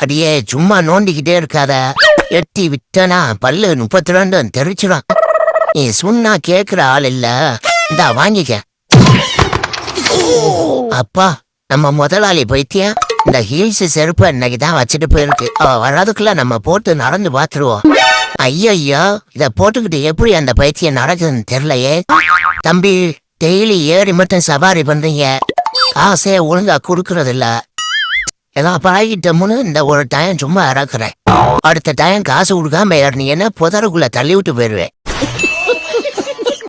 அடியே சும்மா நோண்டிக்கிட்டே இருக்காத. எட்டி விட்டனா பல்லு 32 தெரிச்சிடும். நீ சொன்னா கேக்குற ஆள் இல்ல. இந்தா வாங்கிக்க. அப்பா, நம்ம முதலாளி பைத்தியம் இந்த ஹீல்ஸ் செருப்பு இன்னைக்குதான் வச்சுட்டு போயிருக்கு. வர்றதுக்குள்ள நம்ம போட்டு நடந்து பாத்துருவோம். ஐயோ, இத போட்டுக்கிட்டு எப்படி அந்த பைத்தியம் நடக்குதுன்னு தெரியலையே. தம்பி, டெய்லி ஏறி மட்டும் சவாரி பண்றீங்க, காசே ஒழுங்கா குடுக்கறது இல்ல. ஏதோ பழகிட்டோம்னு இந்த ஒரு டைம் சும்மா இறக்குறேன். அடுத்த டைம் காசு கொடுக்காம ஏறினீங்கன்னா புதருக்குள்ள தள்ளி விட்டு போயிருவேன்.